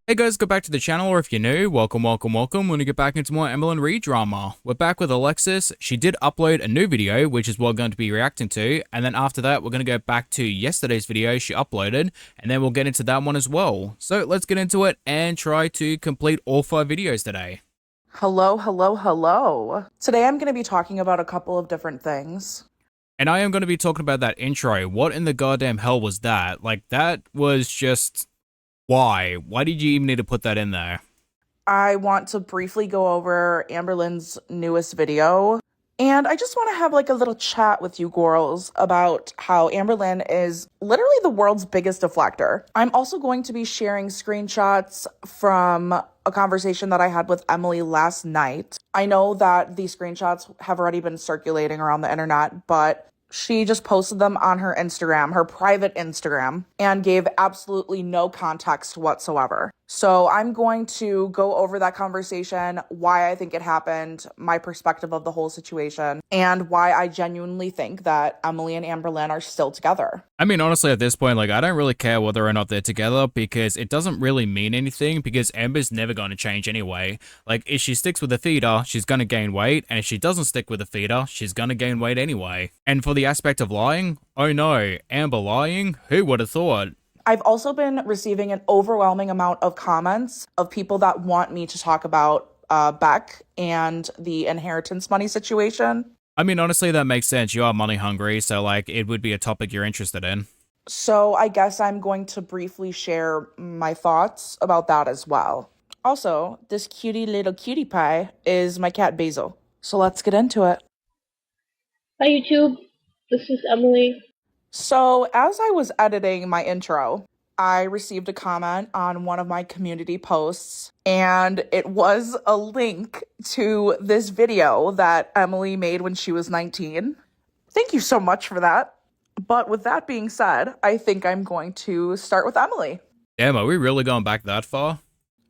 Hey guys, go back to the channel, or if you're new, welcome. We're gonna get back into more Emily Reed drama. We're back with Alexis. She did upload a new video, which is what we're going to be reacting to, and then after that, we're gonna go back to yesterday's video she uploaded, and then we'll get into that one as well. So let's get into it and try to complete all 5 videos today. Hello. Today I'm going to be talking about a couple of different things. And I am going to be talking about that intro. What in the goddamn hell was that? Like, that was just... Why? Why did you even need to put that in there? I want to briefly go over Amberlynn's newest video. And I just want to have like a little chat with you girls about how Amberlynn is literally the world's biggest deflector. I'm also going to be sharing screenshots from a conversation that I had with Emily last night. I know that these screenshots have already been circulating around the internet, but she just posted them on her Instagram, her private Instagram, and gave absolutely no context whatsoever. So I'm going to go over that conversation, why I think it happened, my perspective of the whole situation, and why I genuinely think that Emily and Amberlynn are still together. I mean, honestly, at this point, like, I don't really care whether or not they're together because it doesn't really mean anything because Amber's never going to change anyway. Like, if she sticks with the feeder, she's going to gain weight, and if she doesn't stick with the feeder, she's going to gain weight anyway. And for the aspect of lying, oh no, Amber lying? Who would have thought? I've also been receiving an overwhelming amount of comments of people that want me to talk about BECK and the inheritance money situation. I mean, honestly, that makes sense. You are money hungry, so, like, it would be a topic you're interested in. So I guess I'm going to briefly share my thoughts about that as well. Also, this cutie little cutie pie is my cat Basil. So let's get into it. Hi YouTube, this is Emily. So as I was editing my intro, I received a comment on one of my community posts, and it was a link to this video that Emily made when she was 19. Thank you so much for that. But with that being said, I think I'm going to start with Emily. Damn, are we really going back that far?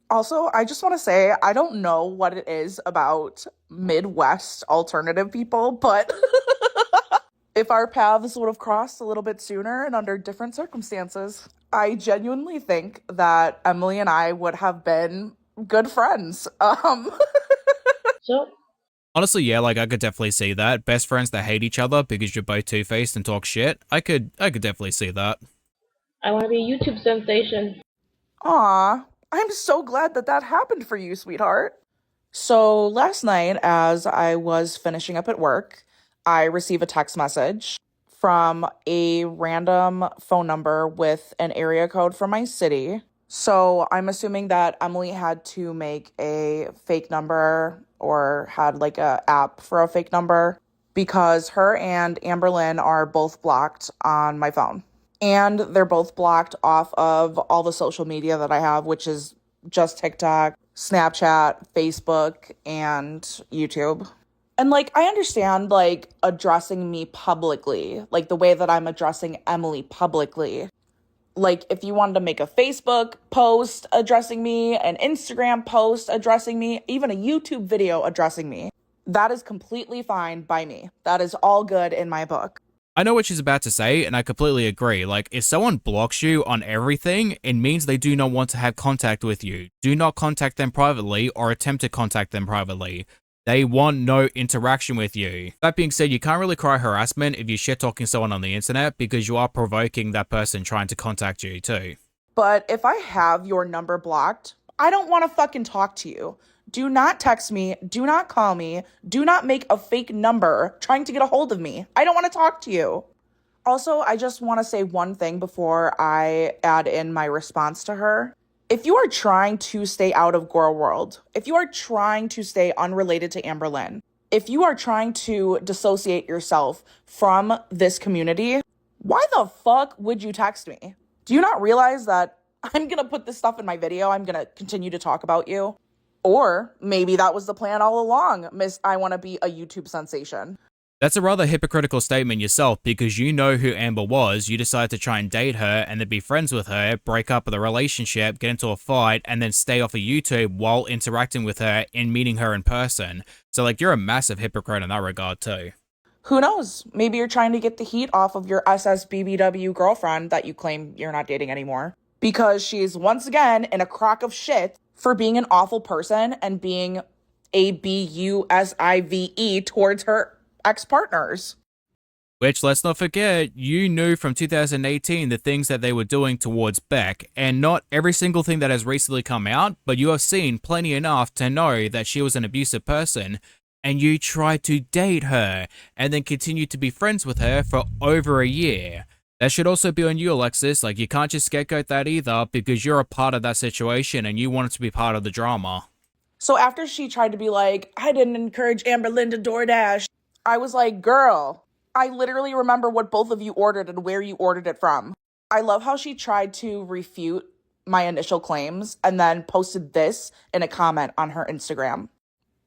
Also, I just want to say, I don't know what it is about Midwest alternative people, but if our paths would have crossed a little bit sooner and under different circumstances, I genuinely think that Emily and I would have been good friends. So, Honestly, yeah, like, I could definitely see that. Best friends that hate each other because you're both two-faced and talk shit. I could definitely see that. I want to be a YouTube sensation. Aw, I'm so glad that that happened for you, sweetheart. So last night, as I was finishing up at work, I received a text message from a random phone number with an area code from my city. So I'm assuming that Emily had to make a fake number or had like a app for a fake number because her and Amberlynn are both blocked on my phone. And they're both blocked off of all the social media that I have, which is just TikTok, Snapchat, Facebook, and YouTube. And, like, I understand, like, addressing me publicly, like, the way that I'm addressing Emily publicly. Like, if you wanted to make a Facebook post addressing me, an Instagram post addressing me, even a YouTube video addressing me, that is completely fine by me. That is all good in my book. I know what she's about to say, and I completely agree. Like, if someone blocks you on everything, it means they do not want to have contact with you. Do not contact them privately or attempt to contact them privately. They want no interaction with you. That being said, you can't really cry harassment if you're shit-talking someone on the internet because you are provoking that person trying to contact you too. But if I have your number blocked, I don't want to fucking talk to you. Do not text me. Do not call me. Do not make a fake number trying to get a hold of me. I don't want to talk to you. Also, I just want to say one thing before I add in my response to her. If you are trying to stay out of Gurl world, if you are trying to stay unrelated to Amberlynn, if you are trying to dissociate yourself from this community, why the fuck would you text me? Do you not realize that I'm going to put this stuff in my video? I'm going to continue to talk about you. Or maybe that was the plan all along, Miss I want to be a YouTube sensation. That's a rather hypocritical statement yourself because you know who Amber was, you decided to try and date her and then be friends with her, break up with a relationship, get into a fight, and then stay off of YouTube while interacting with her and meeting her in person. So, like, you're a massive hypocrite in that regard too. Who knows? Maybe you're trying to get the heat off of your SSBBW girlfriend that you claim you're not dating anymore. because she's once again in a crock of shit for being an awful person and being abusive towards her ex-partners. Which, let's not forget, you knew from 2018 the things that they were doing towards BECK, and not every single thing that has recently come out, but you have seen plenty enough to know that she was an abusive person, and you tried to date her, and then continued to be friends with her for over a year. That should also be on you, Alexis. Like, you can't just scapegoat that either, because you're a part of that situation, and you wanted to be part of the drama. So after she tried to be like, I didn't encourage Amber Lynn to DoorDash, I was like, girl, I literally remember what both of you ordered and where you ordered it from. I love how she tried to refute my initial claims and then posted this in a comment on her Instagram.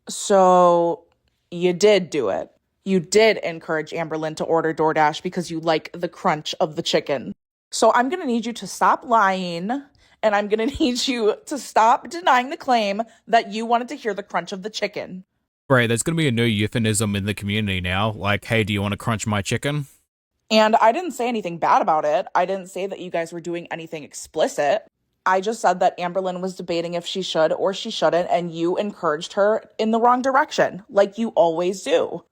So you did do it. You did encourage Amber Lynn to order DoorDash because you like the crunch of the chicken. So I'm going to need you to stop lying, and I'm going to need you to stop denying the claim that you wanted to hear the crunch of the chicken. Right, there's gonna be a new euphemism in the community now, like, hey, do you want to crunch my chicken? And I didn't say anything bad about it. I didn't say that you guys were doing anything explicit. I just said that Amber Lynn was debating if she should or she shouldn't, and you encouraged her in the wrong direction, like you always do.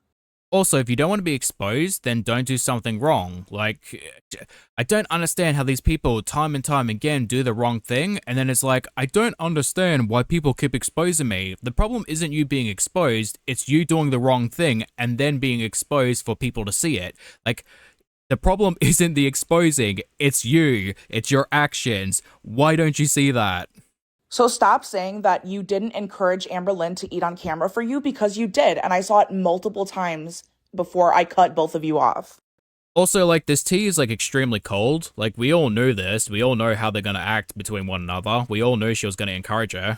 Also, if you don't want to be exposed, then don't do something wrong. Like, I don't understand how these people time and time again do the wrong thing, and then it's like, I don't understand why people keep exposing me. The problem isn't you being exposed, it's you doing the wrong thing and then being exposed for people to see it. Like, the problem isn't the exposing, it's you, it's your actions. Why don't you see that? So stop saying that you didn't encourage Amber Lynn to eat on camera for you, because you did, and I saw it multiple times before I cut both of you off. Also, like, this tea is, like, extremely cold. Like, we all knew this. We all know how they're gonna act between one another. We all knew she was gonna encourage her.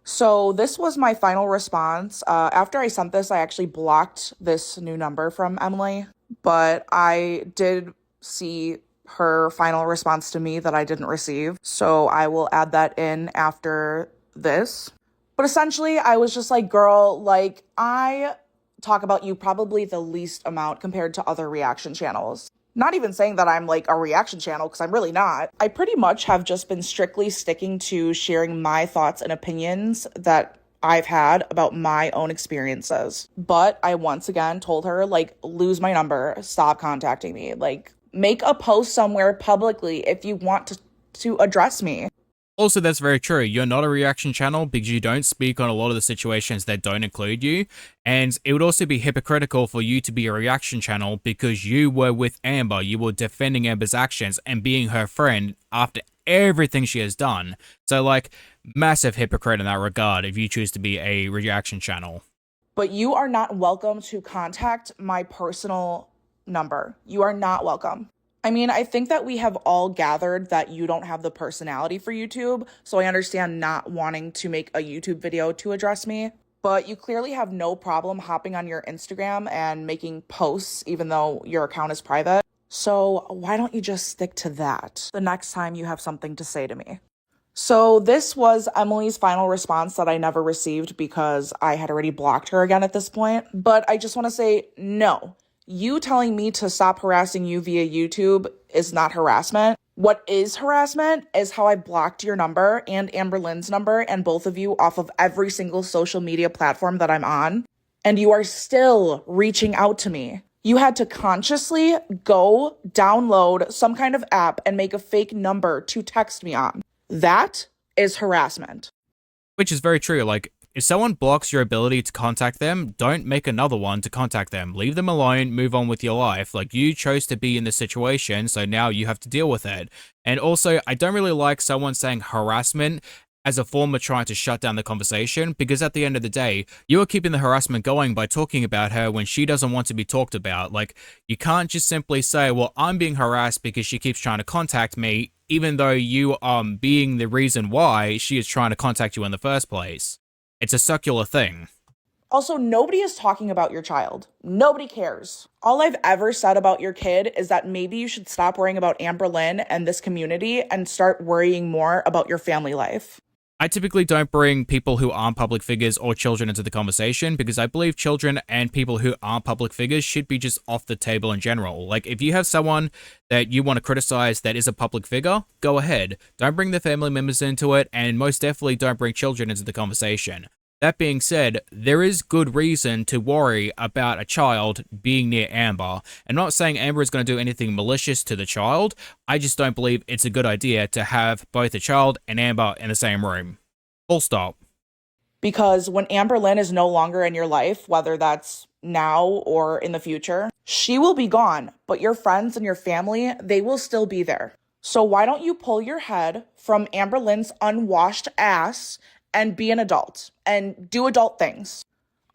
So this was my final response. After I sent this, I actually blocked this new number from Emily, but I did see her final response to me that I didn't receive. So I will add that in after this. But essentially, I was just like, girl, like, I talk about you probably the least amount compared to other reaction channels. Not even saying that I'm like a reaction channel, because I'm really not. I pretty much have just been strictly sticking to sharing my thoughts and opinions that I've had about my own experiences. But I once again told her, like, lose my number, stop contacting me, like, make a post somewhere publicly if you want to address me. Also, that's very true. You're not a reaction channel because you don't speak on a lot of the situations that don't include you. And it would also be hypocritical for you to be a reaction channel because you were with Amber. You were defending Amber's actions and being her friend after everything she has done. So, like, massive hypocrite in that regard if you choose to be a reaction channel. But you are not welcome to contact my personal number. You are not welcome. I mean, I think that we have all gathered that you don't have the personality for YouTube, so I understand not wanting to make a YouTube video to address me. But you clearly have no problem hopping on your Instagram and making posts even though your account is private. So why don't you just stick to that the next time you have something to say to me? So this was Emily's final response that I never received because I had already blocked her again at this point. But I just want to say no. You telling me to stop harassing you via YouTube is not harassment. What is harassment is how I blocked your number and Amber Lynn's number and both of you off of every single social media platform that I'm on. And you are still reaching out to me. You had to consciously go download some kind of app and make a fake number to text me on. That is harassment. Which is very true. Like, if someone blocks your ability to contact them, don't make another one to contact them. Leave them alone, move on with your life. Like, you chose to be in this situation, so now you have to deal with it. And also, I don't really like someone saying harassment as a form of trying to shut down the conversation, because at the end of the day, you are keeping the harassment going by talking about her when she doesn't want to be talked about. Like, you can't just simply say, well, I'm being harassed because she keeps trying to contact me, even though you are being the reason why she is trying to contact you in the first place. It's a circular thing. Also, nobody is talking about your child. Nobody cares. All I've ever said about your kid is that maybe you should stop worrying about Amber Lynn and this community and start worrying more about your family life. I typically don't bring people who aren't public figures or children into the conversation because I believe children and people who aren't public figures should be just off the table in general. Like, if you have someone that you want to criticize that is a public figure, go ahead. Don't bring their family members into it, and most definitely don't bring children into the conversation. That being said, there is good reason to worry about a child being near Amber. I'm not saying Amber is going to do anything malicious to the child. I just don't believe it's a good idea to have both a child and Amber in the same room. Full stop. Because when Amber Lynn is no longer in your life, whether that's now or in the future, she will be gone, but your friends and your family, they will still be there. So why don't you pull your head from Amber Lynn's unwashed ass and be an adult and do adult things?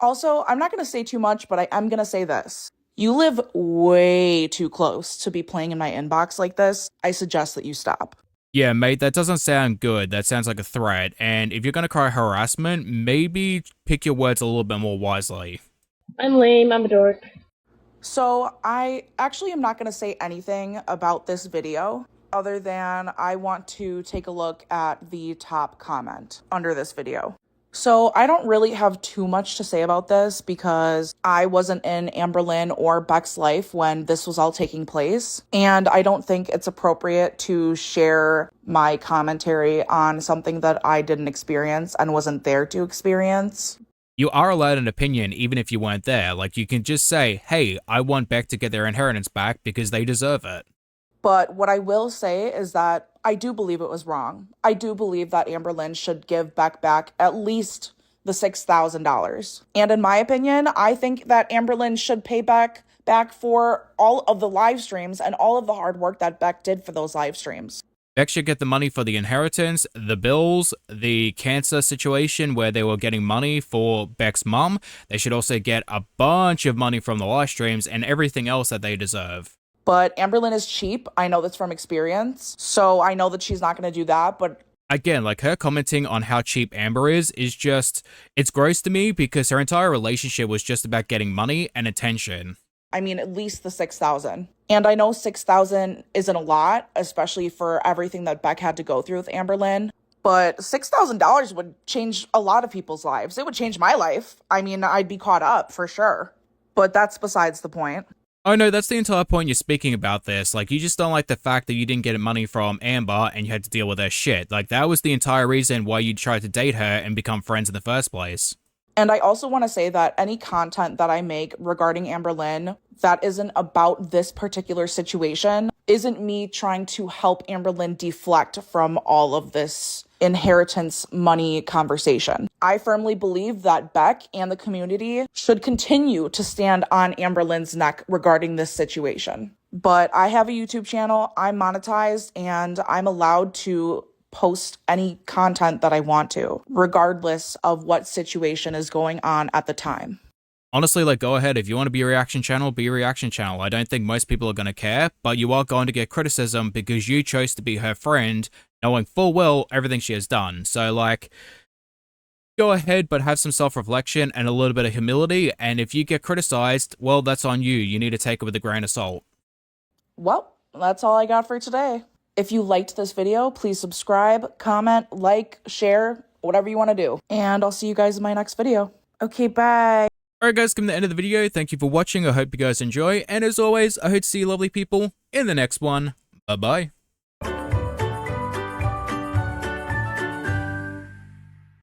Also, I'm not going to say too much, but I am going to say this. You live way too close to be playing in my inbox like this. I suggest that you stop. Yeah, mate, that doesn't sound good. That sounds like a threat. And if you're going to cry harassment, maybe pick your words a little bit more wisely. I'm lame, I'm a dork. So I actually am not going to say anything about this video other than I want to take a look at the top comment under this video. So I don't really have too much to say about this because I wasn't in Amber Lynn or Beck's life when this was all taking place. And I don't think it's appropriate to share my commentary on something that I didn't experience and wasn't there to experience. You are allowed an opinion even if you weren't there. Like, you can just say, hey, I want Beck to get their inheritance back because they deserve it. But what I will say is that I do believe it was wrong. I do believe that Amber Lynn should give Beck back at least the $6,000. And in my opinion, I think that Amber Lynn should pay Beck back for all of the live streams and all of the hard work that Beck did for those live streams. Beck should get the money for the inheritance, the bills, the cancer situation where they were getting money for Beck's mum. They should also get a bunch of money from the live streams and everything else that they deserve. But Amber Lynn is cheap. I know this from experience. So I know that she's not going to do that. But again, like, her commenting on how cheap Amber is just, it's gross to me because her entire relationship was just about getting money and attention. I mean, at least the $6,000. And I know $6,000 isn't a lot, especially for everything that Beck had to go through with Amber Lynn. But $6,000 would change a lot of people's lives. It would change my life. I mean, I'd be caught up for sure. But that's besides the point. Oh no, that's the entire point you're speaking about this. Like, you just don't like the fact that you didn't get money from Amber and you had to deal with her shit. Like, that was the entire reason why you tried to date her and become friends in the first place. And I also want to say that any content that I make regarding Amber Lynn that isn't about this particular situation isn't me trying to help Amber Lynn deflect from all of this inheritance money conversation. I firmly believe that Beck and the community should continue to stand on Amber Lynn's neck regarding this situation. But I have a YouTube channel, I'm monetized, and I'm allowed to post any content that I want to, regardless of what situation is going on at the time. Honestly, like, go ahead. If you want to be a reaction channel, be a reaction channel. I don't think most people are going to care, but you are going to get criticism because you chose to be her friend, knowing full well everything she has done. So, like, go ahead, but have some self-reflection and a little bit of humility, and if you get criticized, well, that's on you. You need to take it with a grain of salt. Well, that's all I got for today. If you liked this video, please subscribe, comment, like, share, whatever you want to do. And I'll see you guys in my next video. Okay, bye. Alright guys, come to the end of the video. Thank you for watching. I hope you guys enjoy. And as always, I hope to see you lovely people in the next one. Bye-bye.